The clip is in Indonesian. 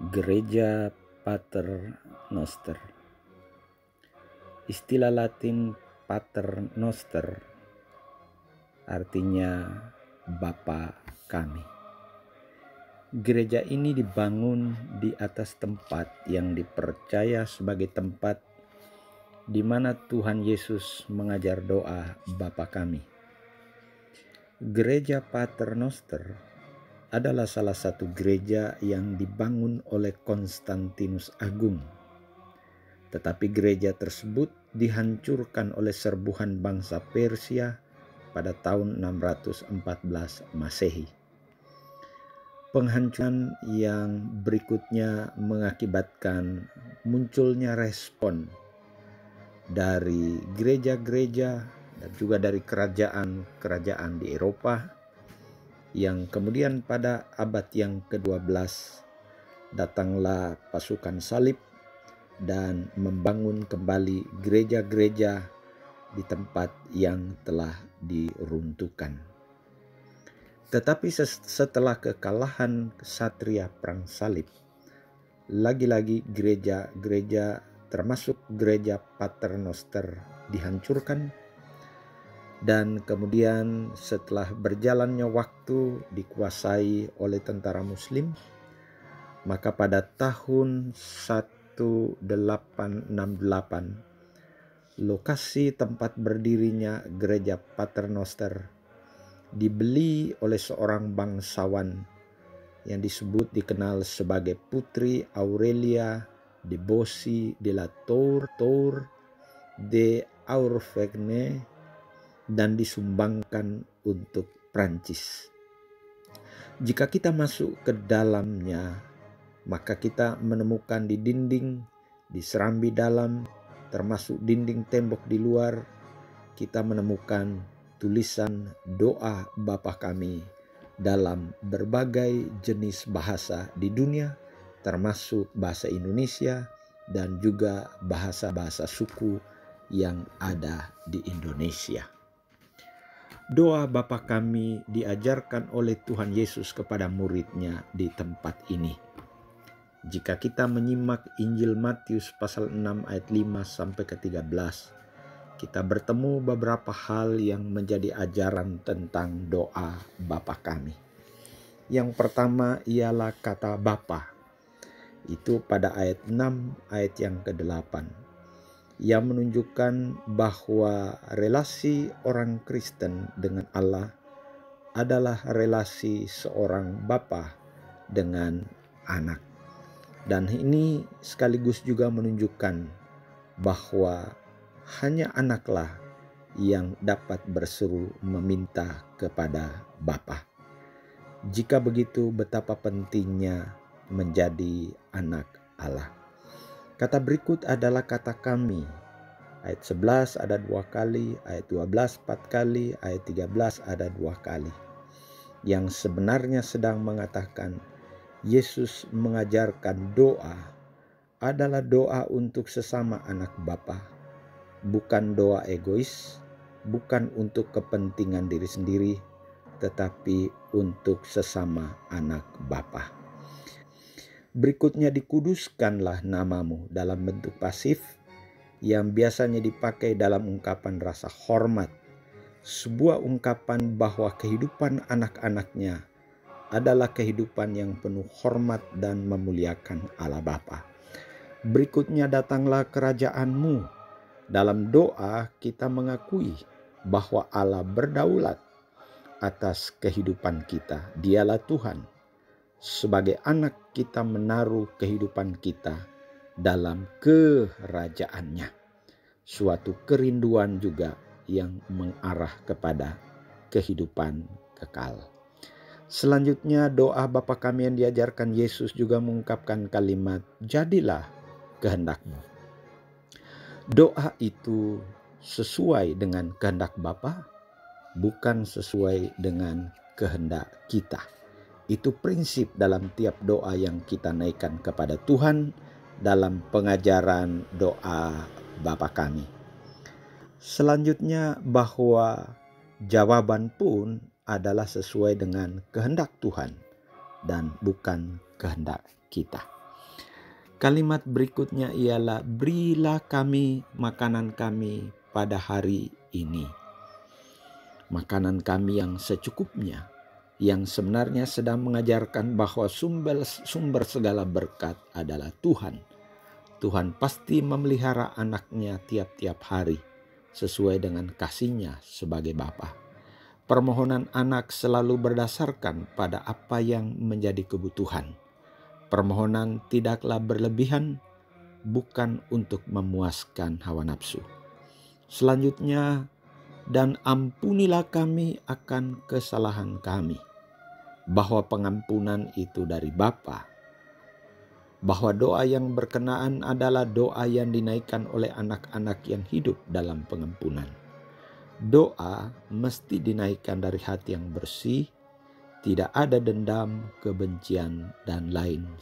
Gereja Pater Noster. Istilah Latin Pater Noster artinya Bapa Kami. Gereja ini dibangun di atas tempat yang dipercaya sebagai tempat di mana Tuhan Yesus mengajar doa Bapa Kami. Gereja Pater Noster adalah salah satu gereja yang dibangun oleh Konstantinus Agung. Tetapi gereja tersebut dihancurkan oleh serbuhan bangsa Persia pada tahun 614 Masehi. Penghancuran yang berikutnya mengakibatkan munculnya respon dari gereja-gereja dan juga dari kerajaan-kerajaan di Eropa, yang kemudian pada abad yang ke-12 datanglah pasukan salib dan membangun kembali gereja-gereja di tempat yang telah diruntuhkan. Tetapi setelah kekalahan ksatria perang salib, lagi-lagi gereja-gereja termasuk gereja Pater Noster dihancurkan. Dan kemudian setelah berjalannya waktu dikuasai oleh tentara muslim, maka pada tahun 1868 lokasi tempat berdirinya gereja Pater Noster dibeli oleh seorang bangsawan yang dikenal sebagai Putri Aurelia de Bossy de la Tour de Aurfegne dan disumbangkan untuk Prancis. Jika kita masuk ke dalamnya, maka kita menemukan di dinding, di serambi dalam, termasuk dinding tembok di luar, kita menemukan tulisan doa Bapa Kami dalam berbagai jenis bahasa di dunia, termasuk bahasa Indonesia dan juga bahasa-bahasa suku yang ada di Indonesia. Doa Bapa Kami diajarkan oleh Tuhan Yesus kepada muridnya di tempat ini. Jika kita menyimak Injil Matius pasal 6 ayat 5 sampai ke 13, kita bertemu beberapa hal yang menjadi ajaran tentang doa Bapa Kami. Yang pertama ialah kata Bapa. Itu pada ayat 6 ayat yang ke-8. Yang menunjukkan bahwa relasi orang Kristen dengan Allah adalah relasi seorang bapa dengan anak. Dan ini sekaligus juga menunjukkan bahwa hanya anaklah yang dapat berseru meminta kepada Bapa. Jika begitu, betapa pentingnya menjadi anak Allah. Kata berikut adalah kata kami. Ayat 11 ada 2 kali, ayat 12 4 kali, ayat 13 ada 2 kali. Yang sebenarnya sedang mengatakan Yesus mengajarkan doa adalah doa untuk sesama anak Bapa. Bukan doa egois, bukan untuk kepentingan diri sendiri, tetapi untuk sesama anak Bapa. Berikutnya, dikuduskanlah namamu dalam bentuk pasif yang biasanya dipakai dalam ungkapan rasa hormat. Sebuah ungkapan bahwa kehidupan anak-anaknya adalah kehidupan yang penuh hormat dan memuliakan Allah Bapa. Berikutnya, datanglah kerajaanmu. Dalam doa kita mengakui bahwa Allah berdaulat atas kehidupan kita. Dialah Tuhan. Sebagai anak kita menaruh kehidupan kita dalam kerajaannya. Suatu kerinduan juga yang mengarah kepada kehidupan kekal. Selanjutnya, doa Bapa Kami yang diajarkan Yesus juga mengungkapkan kalimat jadilah kehendakmu. Doa itu sesuai dengan kehendak Bapa, bukan sesuai dengan kehendak kita. Itu prinsip dalam tiap doa yang kita naikkan kepada Tuhan dalam pengajaran doa Bapa Kami. Selanjutnya, bahwa jawaban pun adalah sesuai dengan kehendak Tuhan dan bukan kehendak kita. Kalimat berikutnya ialah, berilah kami makanan kami pada hari ini. Makanan kami yang secukupnya, yang sebenarnya sedang mengajarkan bahwa sumber segala berkat adalah Tuhan. Tuhan pasti memelihara anaknya tiap-tiap hari sesuai dengan kasih-Nya sebagai Bapa. Permohonan anak selalu berdasarkan pada apa yang menjadi kebutuhan. Permohonan tidaklah berlebihan, bukan untuk memuaskan hawa nafsu. Selanjutnya, dan ampunilah kami akan kesalahan kami. Bahwa pengampunan itu dari Bapa. Bahwa doa yang berkenaan adalah doa yang dinaikkan oleh anak-anak yang hidup dalam pengampunan. Doa mesti dinaikkan dari hati yang bersih, tidak ada dendam, kebencian, dan lain